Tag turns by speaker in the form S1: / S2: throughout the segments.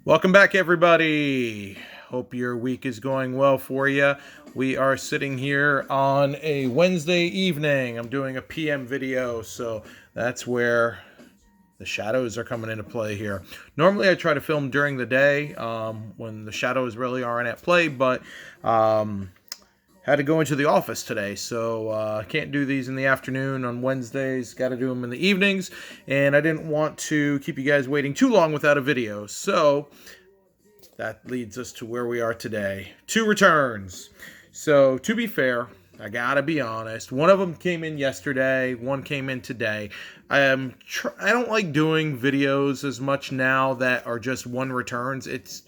S1: Welcome back, everybody. Hope your week is going well for you. We are sitting here on a Wednesday evening. I'm doing a PM video, so that's where the shadows are coming into play here. Normally, I try to film during the day when the shadows really aren't at play, but had to go into the office today, so can't do these in the afternoon on Wednesdays. Got to do them in the evenings, and I didn't want to keep you guys waiting too long without a video, so that leads us to where we are today. 2 returns. So, to be fair, I gotta be honest. One of them came in yesterday. One came in today. I don't like doing videos as much now that are just one returns. It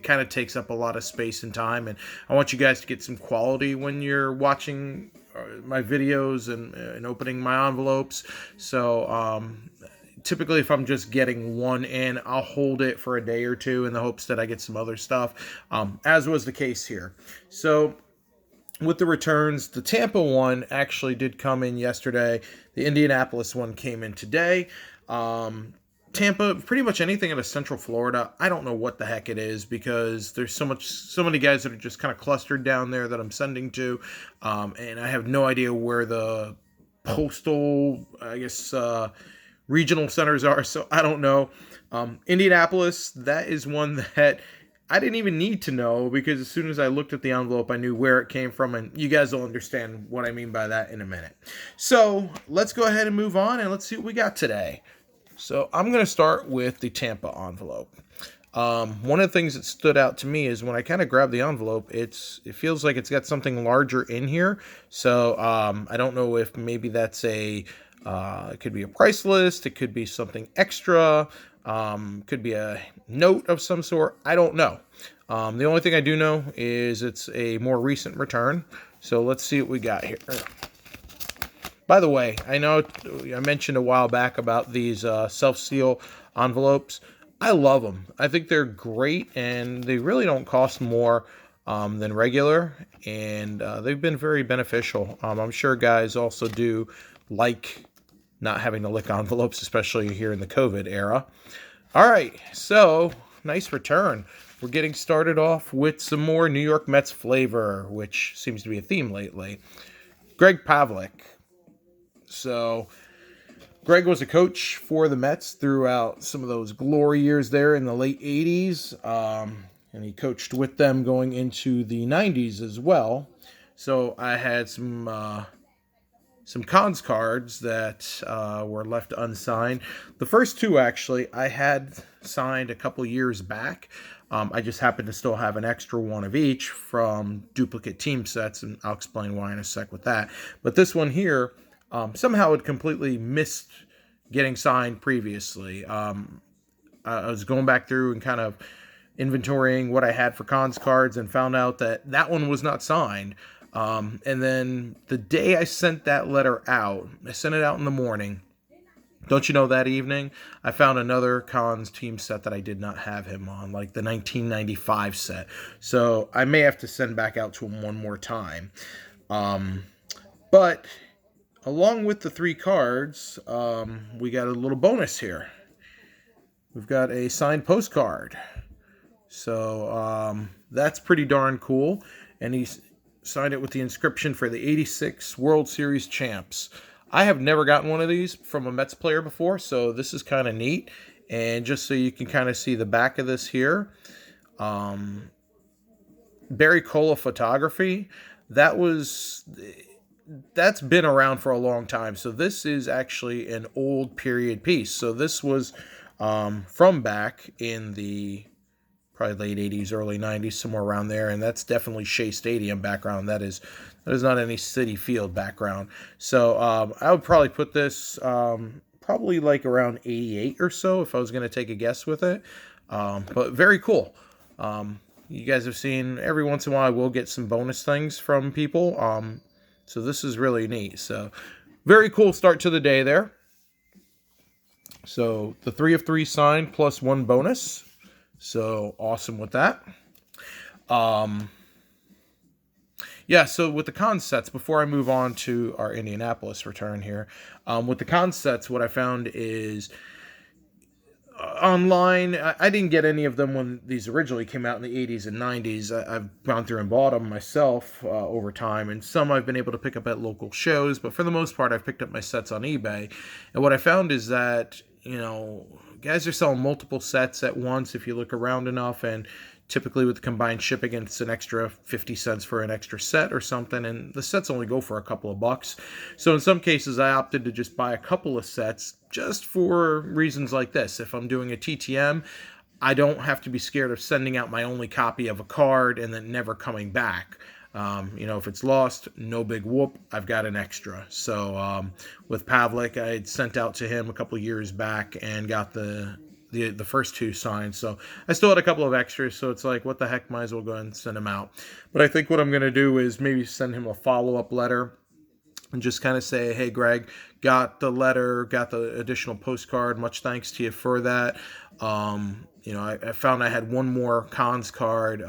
S1: kind of takes up a lot of space and time, and I want you guys to get some quality when you're watching my videos and opening my envelopes. So typically, if I'm just getting one in, I'll hold it for a day or two in the hopes that I get some other stuff, as was the case here. So with the returns, the Tampa one actually did come in yesterday. The Indianapolis one came in today. Tampa, pretty much anything out of Central Florida, I don't know what the heck it is because there's so many guys that are just kind of clustered down there that I'm sending to, and I have no idea where the postal, I guess, regional centers are, so I don't know. Indianapolis, that is one that I didn't even need to know because as soon as I looked at the envelope, I knew where it came from, and you guys will understand what I mean by that in a minute. So let's go ahead and move on, and let's see what we got today. So I'm going to start with the Tampa envelope. One of the things that stood out to me is when I kind of grabbed the envelope, it feels like it's got something larger in here. So I don't know if maybe that's it could be a price list. It could be something extra. Could be a note of some sort. I don't know. The only thing I do know is it's a more recent return. So let's see what we got here. By the way, I know I mentioned a while back about these self-seal envelopes. I love them. I think they're great, and they really don't cost more than regular, and they've been very beneficial. I'm sure guys also do like not having to lick envelopes, especially here in the COVID era. All right, so nice return. We're getting started off with some more New York Mets flavor, which seems to be a theme lately. Greg Pavlik. So Greg was a coach for the Mets throughout some of those glory years there in the late 80s, and he coached with them going into the 90s as well. So I had some cons cards that were left unsigned. The first two, actually, I had signed a couple years back. I just happen to still have an extra one of each from duplicate team sets, and I'll explain why in a sec with that. But this one here, somehow it completely missed getting signed previously. I was going back through and kind of inventorying what I had for cons cards and found out that one was not signed. And then the day I sent that letter out, I sent it out in the morning. Don't you know, that evening, I found another cons team set that I did not have him on, like the 1995 set. So I may have to send back out to him one more time. But along with the 3 cards, we got a little bonus here. We've got a signed postcard. So that's pretty darn cool. And he's signed it with the inscription for the 86 World Series champs. I have never gotten one of these from a Mets player before, so this is kind of neat. And just so you can kind of see the back of this here, Barry Cola photography, that's been around for a long time. So this is actually an old period piece. So this was from back in the probably late 80s, early 90s, somewhere around there, and that's definitely Shea Stadium background. That is not any City Field background. So I would probably put this probably like around 88 or so if I was going to take a guess with it. But very cool. You guys have seen every once in a while I will get some bonus things from people. So this is really neat. So very cool start to the day there. So the 3 of 3 signed plus 1 bonus. So awesome with that. Yeah, so with the con sets, before I move on to our Indianapolis return here, with the con sets, what I found is online, I didn't get any of them when these originally came out in the 80s and 90s. I've gone through and bought them myself over time, and some I've been able to pick up at local shows, but for the most part, I've picked up my sets on eBay. And what I found is that, guys are selling multiple sets at once if you look around enough, and typically with the combined shipping, it's an extra 50 cents for an extra set or something, and the sets only go for a couple of bucks. So in some cases, I opted to just buy a couple of sets just for reasons like this. If I'm doing a TTM, I don't have to be scared of sending out my only copy of a card and then never coming back. If it's lost, no big whoop, I've got an extra. So with Pavlik, I had sent out to him a couple years back and got the first two signed. So I still had a couple of extras, so it's like, what the heck, might as well go ahead and send them out. But I think what I'm going to do is maybe send him a follow-up letter and just kind of say, hey, Greg, got the letter, got the additional postcard. Much thanks to you for that. I found I had one more cons card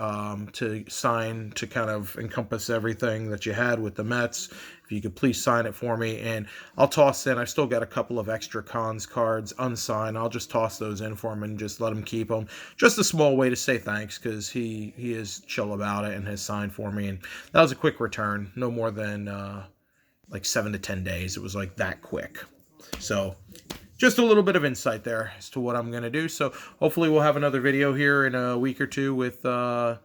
S1: to sign to kind of encompass everything that you had with the Mets. If you could please sign it for me. And I'll toss in, I've still got a couple of extra cons cards unsigned. I'll just toss those in for him and just let him keep them. Just a small way to say thanks, because he is chill about it and has signed for me. And that was a quick return, no more than like 7 to 10 days. It was like that quick. So just a little bit of insight there as to what I'm going to do. So hopefully we'll have another video here in a week or two with our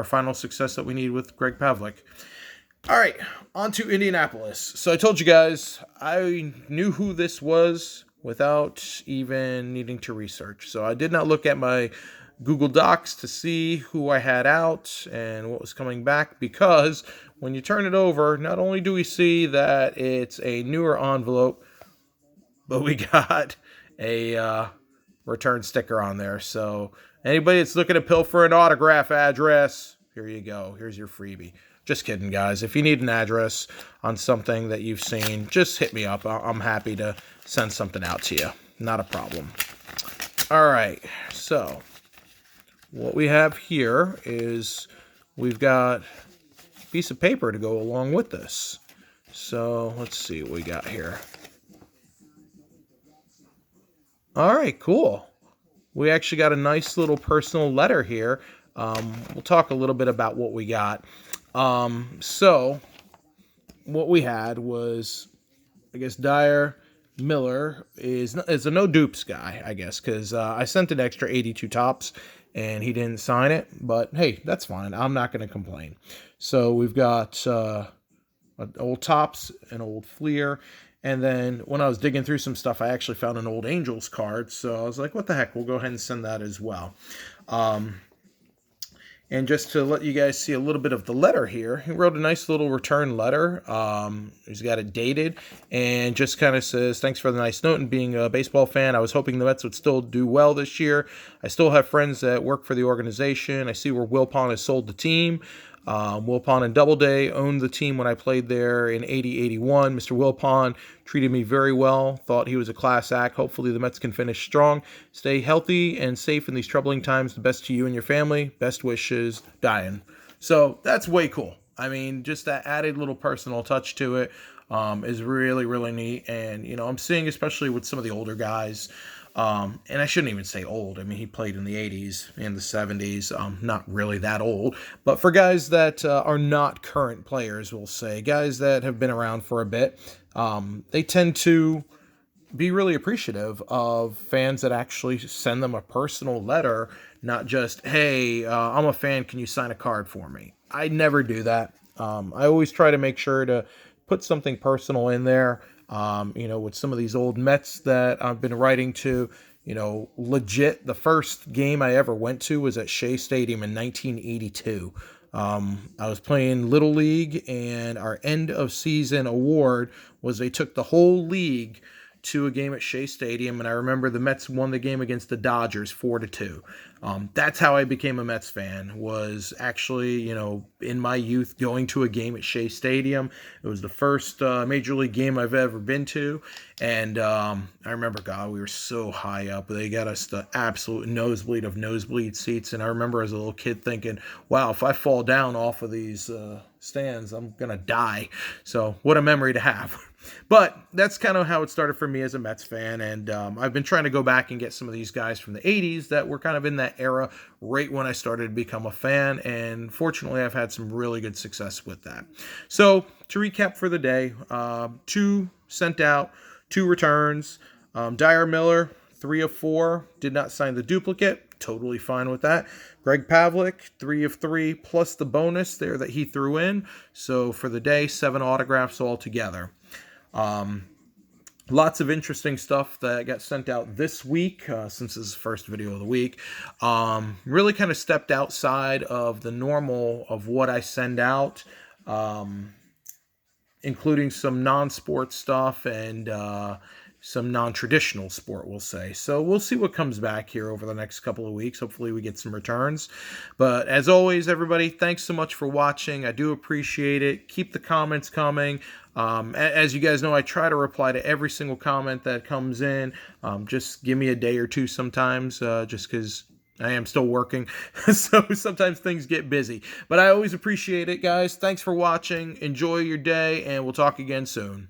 S1: final success that we need with Greg Pavlik. All right, on to Indianapolis. So I told you guys I knew who this was without even needing to research. So I did not look at my Google Docs to see who I had out and what was coming back, because when you turn it over, not only do we see that it's a newer envelope, but we got a return sticker on there. So anybody that's looking to pilfer an autograph address, here you go. Here's your freebie. Just kidding, guys. If you need an address on something that you've seen, just hit me up. I'm happy to send something out to you. Not a problem. All right. So what we have here is we've got a piece of paper to go along with this. So let's see what we got here. All right, cool. We actually got a nice little personal letter here. We'll talk a little bit about what we got. So what we had was, I guess, Dyer Miller is a no dupes guy, I guess, because I sent an extra 82 tops and he didn't sign it. But hey, that's fine. I'm not going to complain. So we've got old tops, an old Fleer. And then when I was digging through some stuff, I actually found an old Angels card. So I was like, what the heck? We'll go ahead and send that as well. And just to let you guys see a little bit of the letter here, he wrote a nice little return letter. He's got it dated and just kind of says, thanks for the nice note, and being a baseball fan, I was hoping the Mets would still do well this year. I still have friends that work for the organization. I see where Wilpon has sold the team. Wilpon and Doubleday owned the team when I played there in 80-81. Mr. Wilpon treated me very well, thought he was a class act. Hopefully the Mets can finish strong. Stay healthy and safe in these troubling times. The best to you and your family. Best wishes, Diane. So that's way cool. I mean, just that added little personal touch to it is really, really neat. And, I'm seeing, especially with some of the older guys, and I shouldn't even say old. I mean, he played in the 80s and the 70s. Not really that old. But for guys that are not current players, we'll say, guys that have been around for a bit, they tend to be really appreciative of fans that actually send them a personal letter, not just, hey, I'm a fan, can you sign a card for me? I never do that. I always try to make sure to put something personal in there. With some of these old Mets that I've been writing to, legit, the first game I ever went to was at Shea Stadium in 1982. I was playing Little League, and our end of season award was they took the whole league to a game at Shea Stadium, and I remember the Mets won the game against the Dodgers 4-2. That's how I became a Mets fan, was actually, in my youth, going to a game at Shea Stadium. It was the first Major League game I've ever been to, and I remember, God, we were so high up. They got us the absolute nosebleed of nosebleed seats, and I remember as a little kid thinking, wow, if I fall down off of these stands, I'm going to die. So what a memory to have. But that's kind of how it started for me as a Mets fan. And I've been trying to go back and get some of these guys from the 80s that were kind of in that era right when I started to become a fan. And fortunately, I've had some really good success with that. So to recap for the day, 2 sent out, 2 returns. Dyer Miller, 3 of 4, did not sign the duplicate. Totally fine with that. Greg Pavlik, 3 of 3, plus the bonus there that he threw in. So for the day, 7 autographs altogether. Lots of interesting stuff that got sent out this week, since this is the first video of the week. Really kind of stepped outside of the normal of what I send out, including some non-sport stuff and some non-traditional sport, we'll say. So we'll see what comes back here over the next couple of weeks. Hopefully we get some returns. But as always, everybody, thanks so much for watching. I do appreciate it. Keep the comments coming. As you guys know, I try to reply to every single comment that comes in. Just give me a day or two sometimes, just because I am still working, so sometimes things get busy. But I always appreciate it, guys. Thanks for watching. Enjoy your day, and we'll talk again soon.